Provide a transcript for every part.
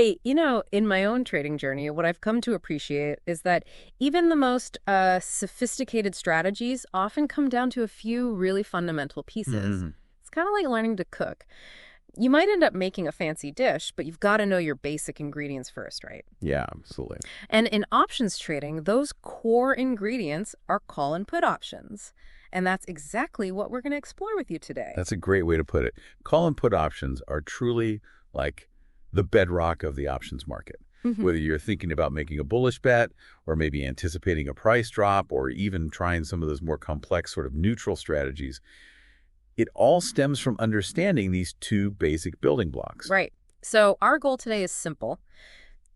Hey, in my own trading journey, what I've come to appreciate is that even the most sophisticated strategies often come down to a few really fundamental pieces. Mhm. It's kind of like learning to cook. You might end up making a fancy dish, but you've got to know your basic ingredients first, right? Yeah, absolutely. And in options trading, those core ingredients are call and put options. And that's exactly what we're going to explore with you today. That's a great way to put it. Call and put options are truly like the bedrock of the options market. Hmm. Whether you're thinking about making a bullish bet or maybe anticipating a price drop or even trying some of those more complex sort of neutral strategies, it all stems from understanding these two basic building blocks. Right. So our goal today is simple.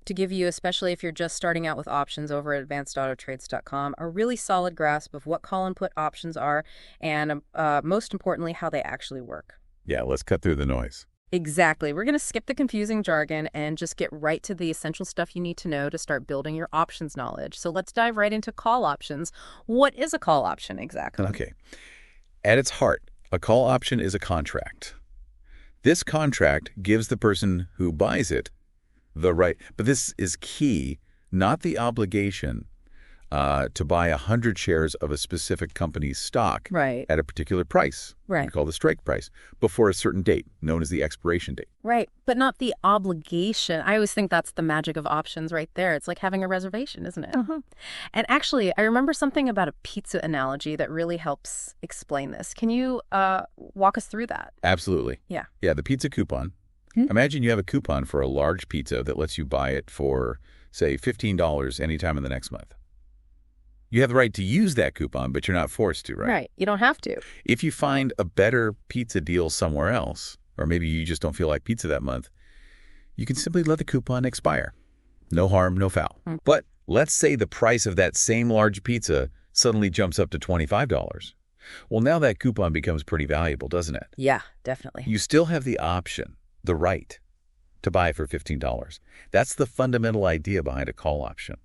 To give you, especially if you're just starting out with options over at advancedautotrades.com, a really solid grasp of what call and put options are and, most importantly, how they actually work. Yeah, let's cut through the noise. Exactly. We're going to skip the confusing jargon and just get right to the essential stuff you need to know to start building your options knowledge. So let's dive right into call options. What is a call option exactly? Okay. At its heart, a call option is a contract. This contract gives the person who buys it the right, but this is key, not the obligation to buy 100 shares of a specific company's stock Right. at a particular price, Right. we call the strike price, before a certain date, known as the expiration date. Right. But not the obligation. I always think that's the magic of options right there. It's like having a reservation, isn't it? And actually, I remember something about a pizza analogy that really helps explain this. Can you walk us through that? Absolutely. Yeah. Yeah, the pizza coupon. Hmm? Imagine you have a coupon for a large pizza that lets you buy it for, say, $15 anytime in the next month. You have the right to use that coupon, but you're not forced to, right? Right. You don't have to. If you find a better pizza deal somewhere else, or maybe you just don't feel like pizza that month, you can simply let the coupon expire. No harm, no foul. Hmm. But let's say the price of that same large pizza suddenly jumps up to $25. Well, now that coupon becomes pretty valuable, doesn't it? Yeah, definitely. You still have the option, the right, to buy for $15. That's the fundamental idea behind a call option.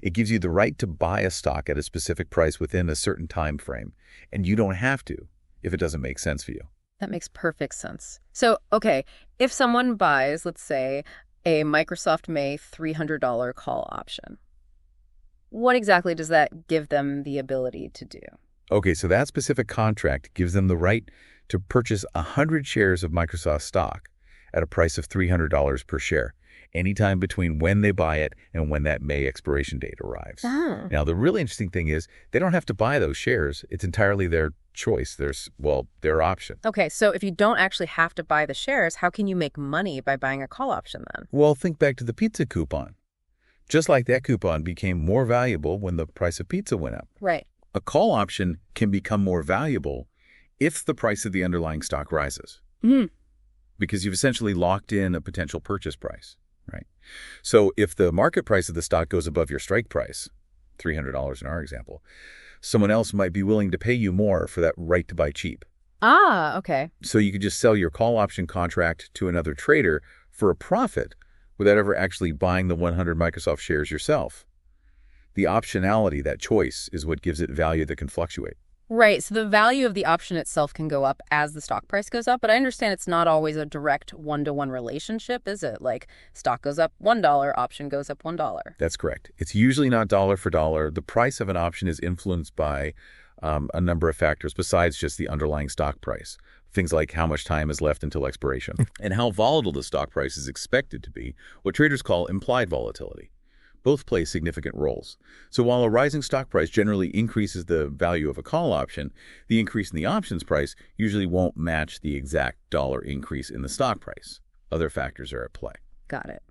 It gives you the right to buy a stock at a specific price within a certain time frame, and you don't have to if it doesn't make sense for you. That makes perfect sense. So, okay, if someone buys, let's say, a Microsoft May $300 call option, what exactly does that give them the ability to do? Okay, so that specific contract gives them the right to purchase 100 shares of Microsoft stock at a price of $300 per share, anytime between when they buy it and when that May expiration date arrives. Oh. Now, the really interesting thing is they don't have to buy those shares. It's entirely their choice, their option. Okay, so if you don't actually have to buy the shares, how can you make money by buying a call option then? Well, think back to the pizza coupon. Just like that coupon became more valuable when the price of pizza went up. Right. A call option can become more valuable if the price of the underlying stock rises, Mhm. because you've essentially locked in a potential purchase price, right? So if the market price of the stock goes above your strike price, $300 in our example, someone else might be willing to pay you more for that right to buy cheap. Ah, okay. So you could just sell your call option contract to another trader for a profit without ever actually buying the 100 Microsoft shares yourself. The optionality, that choice, is what gives it value that can fluctuate. Right, so the value of the option itself can go up as the stock price goes up, but I understand it's not always a direct one-to-one relationship, is it? Like, stock goes up $1, option goes up $1. That's correct. It's usually not dollar for dollar. The price of an option is influenced by a number of factors besides just the underlying stock price. Things like how much time is left until expiration and how volatile the stock price is expected to be, what traders call implied volatility. Both play significant roles. So while a rising stock price generally increases the value of a call option, the increase in the options price usually won't match the exact dollar increase in the stock price. Other factors are at play. Got it.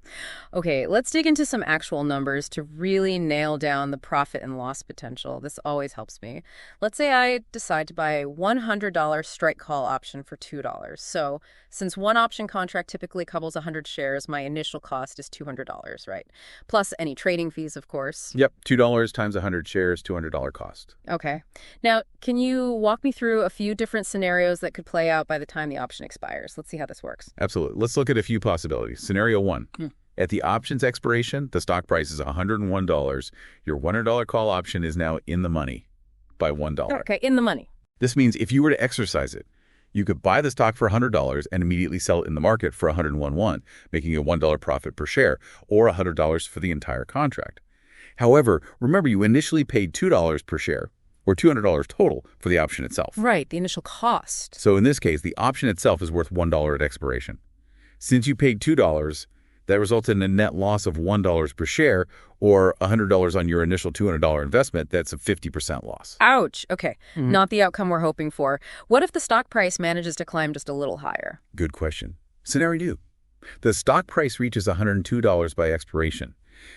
Okay, let's dig into some actual numbers to really nail down the profit and loss potential. This always helps me. Let's say I decide to buy a $100 strike call option for $2. So since one option contract typically couples 100 shares, my initial cost is $200, right? Plus any trading fees, of course. Yep, $2 times 100 shares, $200 cost. Okay. Now, can you walk me through a few different scenarios that could play out by the time the option expires? Let's see how this works. Absolutely. Let's look at a few possibilities. Scenario 1. At the option's expiration, the stock price is $101. Your $100 call option is now in the money by $1. Okay, in the money. This means if you were to exercise it, You could buy the stock for $100 and immediately sell it in the market for $101.1, making a $1 profit per share, or $100 for the entire contract. However, remember you initially paid $2 per share, or $200 total for the option itself. Right, the initial cost. So in this case, the option itself is worth $1 at expiration. Since you paid $2, that resulted in a net loss of $1 per share, or $100 on your initial $200 investment. That's a 50% loss. Ouch. Okay, not the outcome we're hoping for. What if the stock price manages to climb just a little higher? Good question. Scenario 2. The stock price reaches $102 by expiration.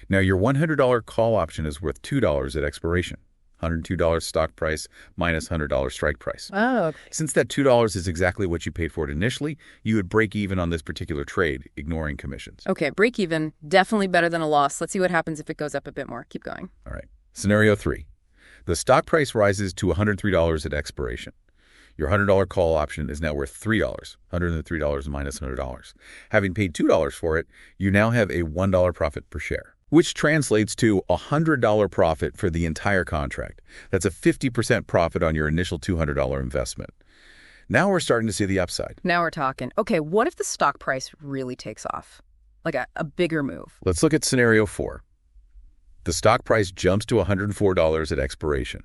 Now, your $100 call option is worth $2 at expiration. $102 stock price minus $100 strike price. Oh, okay. Since that $2 is exactly what you paid for it initially, you would break even on this particular trade, ignoring commissions. Okay, break even. Definitely better than a loss. Let's see what happens if it goes up a bit more. Keep going. All right. Scenario 3. The stock price rises to $103 at expiration. Your $100 call option is now worth $3, $103 minus $100. Having paid $2 for it, you now have a $1 profit per share, which translates to a $100 profit for the entire contract. That's a 50% profit on your initial $200 investment. Now we're starting to see the upside. Now we're talking. Okay, what if the stock price really takes off? Like a bigger move? Let's look at scenario 4. The stock price jumps to $104 at expiration.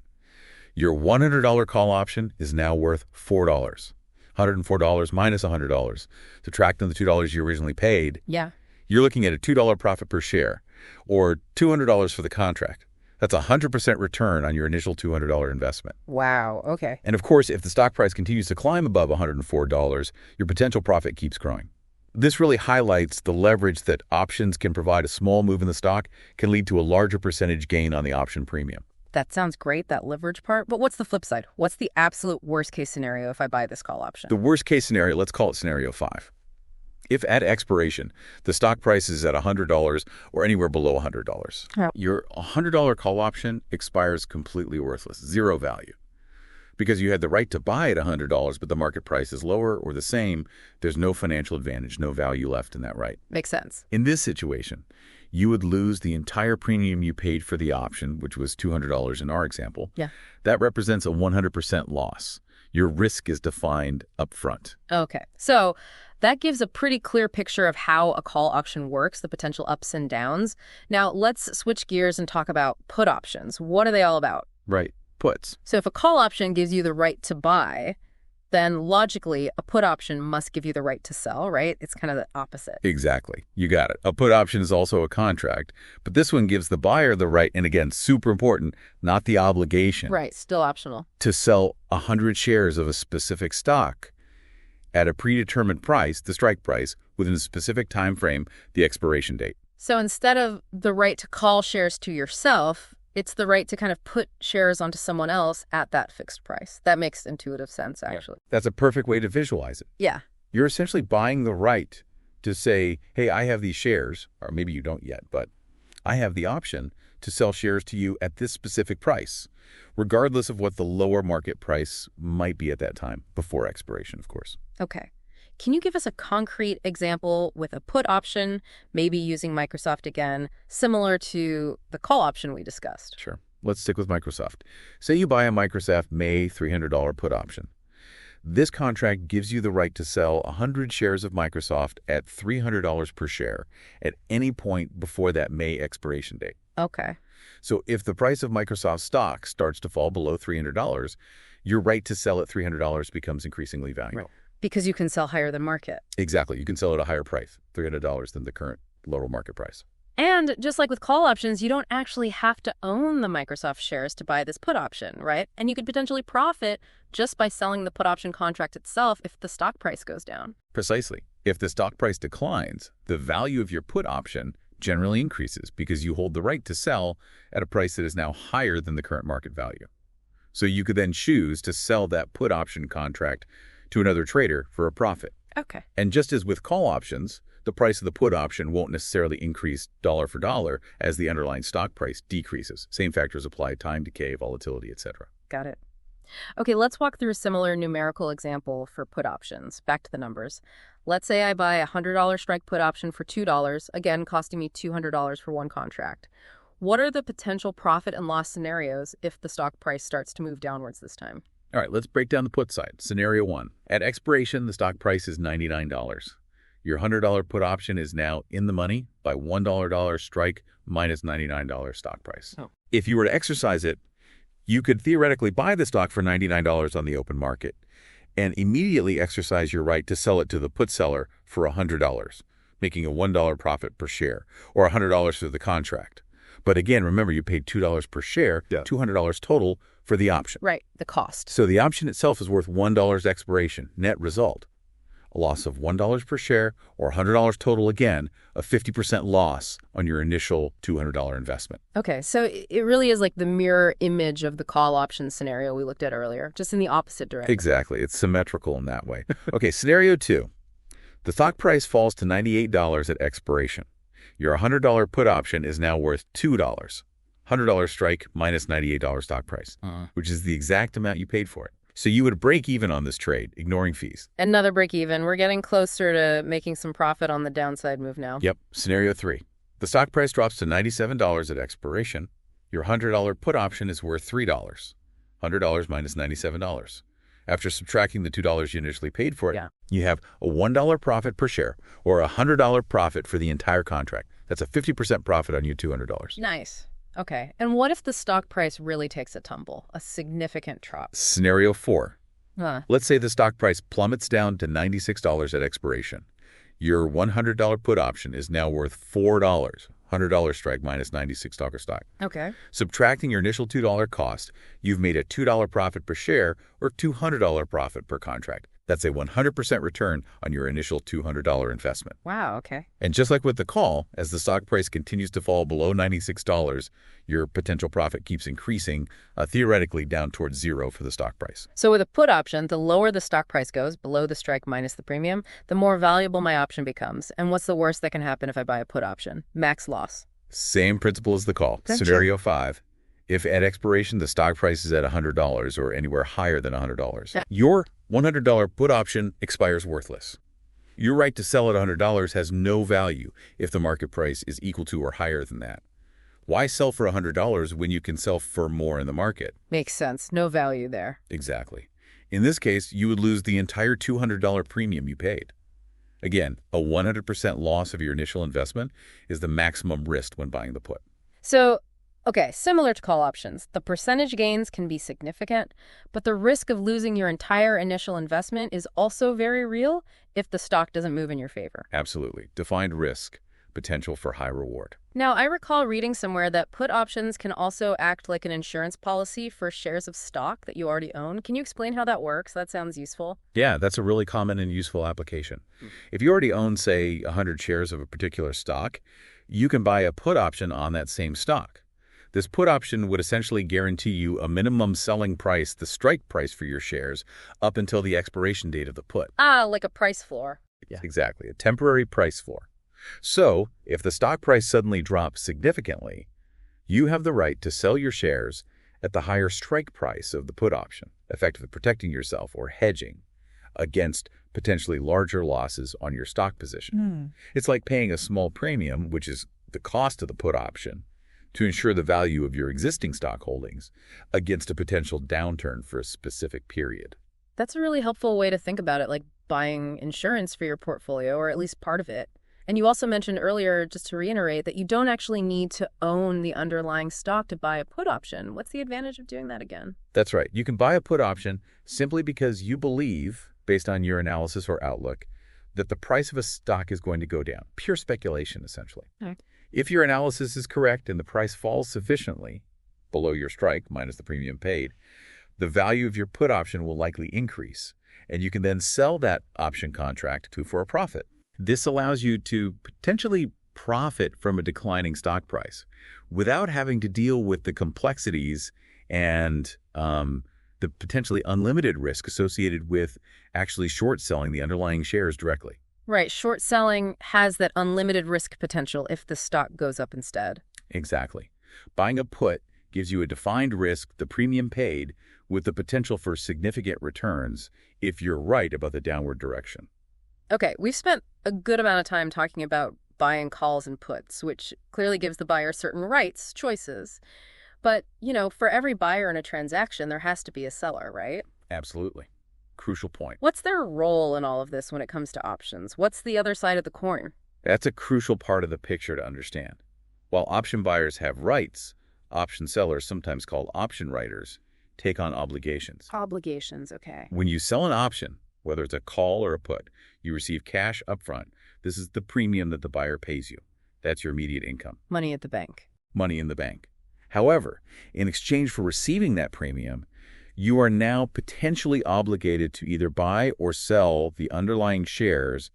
Your $100 call option is now worth $4. $104 minus $100. Subtracting the $2 you originally paid, Yeah. you're looking at a $2 profit per share, or $200 for the contract. That's a 100% return on your initial $200 investment. Wow, okay. And of course, if the stock price continues to climb above $104, your potential profit keeps growing. This really highlights the leverage that options can provide. A small move in the stock can lead to a larger percentage gain on the option premium. That sounds great, that leverage part. But what's the flip side? What's the absolute worst case scenario if I buy this call option? The worst case scenario, let's call it scenario 5. If at expiration, the stock price is at $100 or anywhere below $100, Yeah. your $100 call option expires completely worthless, zero value. Because you had the right to buy at $100, but the market price is lower or the same, there's no financial advantage, no value left in that right. Makes sense. In this situation, you would lose the entire premium you paid for the option, which was $200 in our example. Yeah. That represents a 100% loss. Your risk is defined up front. Okay, so that gives a pretty clear picture of how a call option works, the potential ups and downs. Now, let's switch gears and talk about put options. What are they all about? Right. Puts. So if a call option gives you the right to buy, then logically a put option must give you the right to sell, right? It's kind of the opposite. Exactly. You got it. A put option is also a contract, but this one gives the buyer the right, and again, super important, not the obligation. Right, still optional. To sell 100 shares of a specific stock at a predetermined price, the strike price, within a specific time frame, the expiration date. So instead of the right to call shares to yourself, it's the right to kind of put shares onto someone else at that fixed price. That makes intuitive sense, actually. That's a perfect way to visualize it. Yeah. You're essentially buying the right to say, hey, I have these shares, or maybe you don't yet, but I have the option to sell shares to you at this specific price, regardless of what the lower market price might be at that time, before expiration, of course. Okay. Can you give us a concrete example with a put option, maybe using Microsoft again, similar to the call option we discussed? Sure. Let's stick with Microsoft. Say you buy a Microsoft May $300 put option. This contract gives you the right to sell 100 shares of Microsoft at $300 per share at any point before that May expiration date. Okay. So if the price of Microsoft stock starts to fall below $300, your right to sell at $300 becomes increasingly valuable. Right. Because you can sell higher than market. Exactly. You can sell at a higher price, $300, than the current lower market price. And just like with call options, you don't actually have to own the Microsoft shares to buy this put option, right? And you could potentially profit just by selling the put option contract itself if the stock price goes down. Precisely. If the stock price declines, the value of your put option generally increases because you hold the right to sell at a price that is now higher than the current market value. So you could then choose to sell that put option contract to another trader for a profit. Okay. And just as with call options, the price of the put option won't necessarily increase dollar for dollar as the underlying stock price decreases. Same factors apply: time, decay, volatility, etc. Got it. Okay, let's walk through a similar numerical example for put options. Back to the numbers. Let's say I buy a $100 strike put option for $2, again costing me $200 for one contract. What are the potential profit and loss scenarios if the stock price starts to move downwards this time? All right, let's break down the put side. Scenario 1. At expiration, the stock price is $99. Your $100 put option is now in the money by $1 strike minus $99 stock price. Oh. If you were to exercise it, you could theoretically buy the stock for $99 on the open market and immediately exercise your right to sell it to the put seller for $100, making a $1 profit per share, or $100 for the contract. But again, remember, you paid $2 per share, $200 total for the option. Right, the cost. So the option itself is worth $1 expiration. Net result, a loss of $1 per share or $100 total, again, a 50% loss on your initial $200 investment. Okay, so it really is like the mirror image of the call option scenario we looked at earlier, just in the opposite direction. Exactly. It's symmetrical in that way. Okay, scenario 2. The stock price falls to $98 at expiration. Your $100 put option is now worth $2. $100 strike minus $98 stock price, which is the exact amount you paid for it. So you would break even on this trade, ignoring fees. Another break even. We're getting closer to making some profit on the downside move now. Yep. Scenario 3. The stock price drops to $97 at expiration. Your $100 put option is worth $3. $100 minus $97. After subtracting the $2 you initially paid for it, you have a $1 profit per share or a $100 profit for the entire contract. That's a 50% profit on your $200. Nice. Okay. And what if the stock price really takes a tumble, a significant drop? Scenario 4. Huh. Let's say the stock price plummets down to $96 at expiration. Your $100 put option is now worth $4. $100 strike minus $96 stock. Okay. Subtracting your initial $2 cost, you've made a $2 profit per share or $200 profit per contract. That's a 100% return on your initial $200 investment. Wow, okay. And just like with the call, as the stock price continues to fall below $96, your potential profit keeps increasing, theoretically down towards zero for the stock price. So with a put option, the lower the stock price goes, below the strike minus the premium, the more valuable my option becomes. And what's the worst that can happen if I buy a put option? Max loss. Same principle as the call. Gotcha. Scenario 5. If at expiration the stock price is at $100 or anywhere higher than $100, your $100 put option expires worthless. Your right to sell at $100 has no value if the market price is equal to or higher than that. Why sell for $100 when you can sell for more in the market? Makes sense. No value there. Exactly. In this case, you would lose the entire $200 premium you paid. Again, a 100% loss of your initial investment is the maximum risk when buying the put. So, okay, similar to call options, the percentage gains can be significant, but the risk of losing your entire initial investment is also very real if the stock doesn't move in your favor. Absolutely. Defined risk, potential for high reward. Now, I recall reading somewhere that put options can also act like an insurance policy for shares of stock that you already own. Can you explain how that works? That sounds useful. Yeah, that's a really common and useful application. If you already own, say, 100 shares of a particular stock, you can buy a put option on that same stock. This put option would essentially guarantee you a minimum selling price, the strike price for your shares, up until the expiration date of the put. Ah, like a price floor. Yeah, exactly. A temporary price floor. So, if the stock price suddenly drops significantly, you have the right to sell your shares at the higher strike price of the put option, effectively protecting yourself or hedging against potentially larger losses on your stock position. It's like paying a small premium, which is the cost of the put option, to ensure the value of your existing stock holdings against a potential downturn for a specific period. That's a really helpful way to think about it, like buying insurance for your portfolio, or at least part of it. And you also mentioned earlier, just to reiterate, that you don't actually need to own the underlying stock to buy a put option. What's the advantage of doing that again? That's right. You can buy a put option simply because you believe, based on your analysis or outlook, that the price of a stock is going to go down. Pure speculation, essentially. Okay. If your analysis is correct and the price falls sufficiently, below your strike minus the premium paid, the value of your put option will likely increase, and you can then sell that option contract for a profit. This allows you to potentially profit from a declining stock price without having to deal with the complexities and the potentially unlimited risk associated with actually short selling the underlying shares directly. Right. Short selling has that unlimited risk potential if the stock goes up instead. Exactly. Buying a put gives you a defined risk, the premium paid, with the potential for significant returns if you're right about the downward direction. Okay, we've spent a good amount of time talking about buying calls and puts, which clearly gives the buyer certain rights, choices. But, for every buyer in a transaction, there has to be a seller, right? Absolutely. Crucial point. What's their role in all of this when it comes to options? What's the other side of the coin? That's a crucial part of the picture to understand. While option buyers have rights, option sellers, sometimes called option writers, take on obligations. Obligations, okay. When you sell an option, whether it's a call or a put, you receive cash upfront. This is the premium that the buyer pays you. That's your immediate income. Money at the bank. Money in the bank. However, in exchange for receiving that premium, you are now potentially obligated to either buy or sell the underlying shares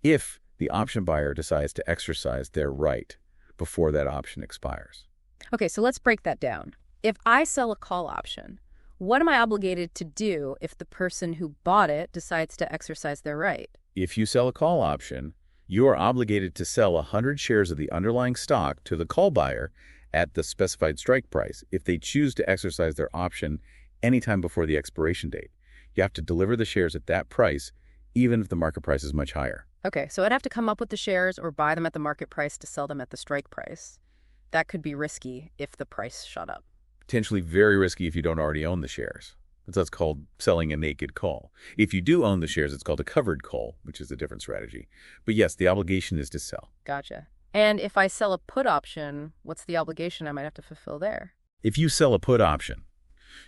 if the option buyer decides to exercise their right before that option expires. Okay, so let's break that down. If I sell a call option, what am I obligated to do if the person who bought it decides to exercise their right? If you sell a call option, you are obligated to sell 100 shares of the underlying stock to the call buyer at the specified strike price if they choose to exercise their option anytime before the expiration date. You have to deliver the shares at that price, even if the market price is much higher. Okay, so I'd have to come up with the shares or buy them at the market price to sell them at the strike price. That could be risky if the price shot up. Potentially very risky if you don't already own the shares. That's called selling a naked call. If you do own the shares, it's called a covered call, which is a different strategy. But yes, the obligation is to sell. Gotcha. And if I sell a put option, what's the obligation I might have to fulfill there? If you sell a put option,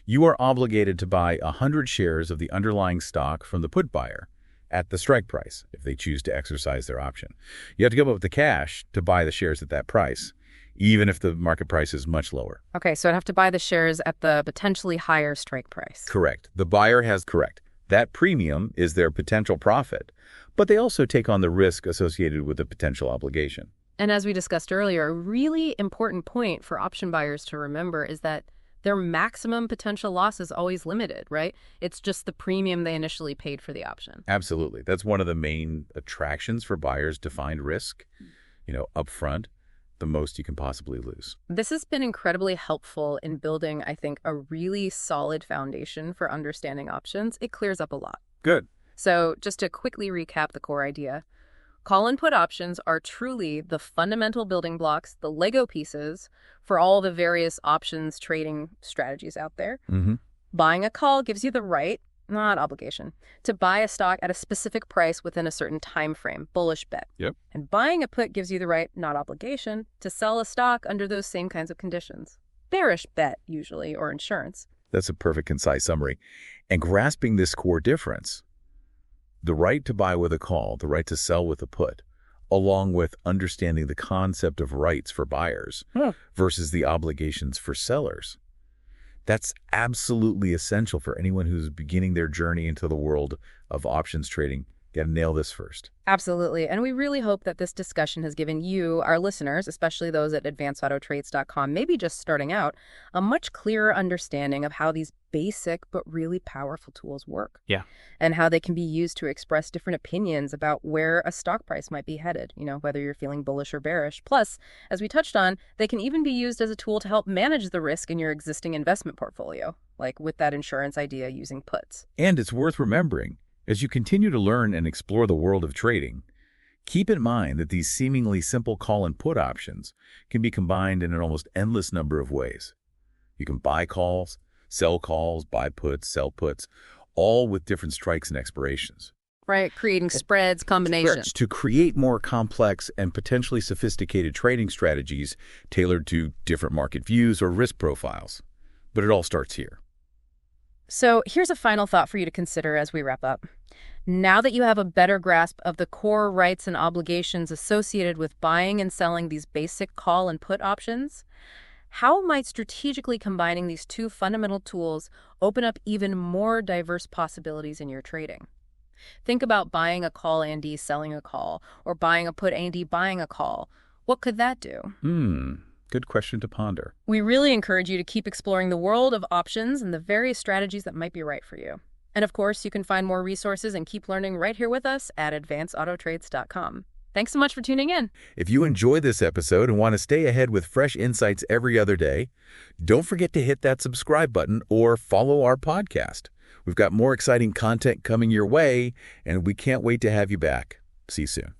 you are obligated to buy 100 shares of the underlying stock from the put buyer at the strike price if they choose to exercise their option. You have to come up with the cash to buy the shares at that price, even if the market price is much lower. Okay, so I'd have to buy the shares at the potentially higher strike price. Correct. The buyer has correct. That premium is their potential profit, but they also take on the risk associated with the potential obligation. And as we discussed earlier, a really important point for option buyers to remember is that their maximum potential loss is always limited, right? It's just the premium they initially paid for the option. Absolutely. That's one of the main attractions for buyers to find risk, upfront, the most you can possibly lose. This has been incredibly helpful in building, I think, a really solid foundation for understanding options. It clears up a lot. Good. So just to quickly recap the core idea, call and put options are truly the fundamental building blocks, the Lego pieces for all the various options trading strategies out there. Mm-hmm. Buying a call gives you the right, not obligation, to buy a stock at a specific price within a certain time frame, bullish bet. Yep. And buying a put gives you the right, not obligation, to sell a stock under those same kinds of conditions. Bearish bet, usually, or insurance. That's a perfect, concise summary. And grasping this core difference, the right to buy with a call, the right to sell with a put, along with understanding the concept of rights for buyers versus the obligations for sellers, that's absolutely essential for anyone who's beginning their journey into the world of options trading. Got to nail this first. Absolutely. And we really hope that this discussion has given you, our listeners, especially those at advancedautotrades.com, maybe just starting out, a much clearer understanding of how these basic but really powerful tools work. Yeah. And how they can be used to express different opinions about where a stock price might be headed, whether you're feeling bullish or bearish. Plus, as we touched on, they can even be used as a tool to help manage the risk in your existing investment portfolio, like with that insurance idea using puts. And it's worth remembering, as you continue to learn and explore the world of trading, keep in mind that these seemingly simple call and put options can be combined in an almost endless number of ways. You can buy calls, sell calls, buy puts, sell puts, all with different strikes and expirations. Right, creating spreads, combinations. To create more complex and potentially sophisticated trading strategies tailored to different market views or risk profiles. But it all starts here. So here's a final thought for you to consider as we wrap up. Now that you have a better grasp of the core rights and obligations associated with buying and selling these basic call and put options, how might strategically combining these two fundamental tools open up even more diverse possibilities in your trading? Think about buying a call and selling a call, or buying a put and buying a call. What could that do? Good question to ponder. We really encourage you to keep exploring the world of options and the various strategies that might be right for you. And of course, you can find more resources and keep learning right here with us at advancedautotrades.com. Thanks so much for tuning in. If you enjoyed this episode and want to stay ahead with fresh insights every other day, don't forget to hit that subscribe button or follow our podcast. We've got more exciting content coming your way, and we can't wait to have you back. See you soon.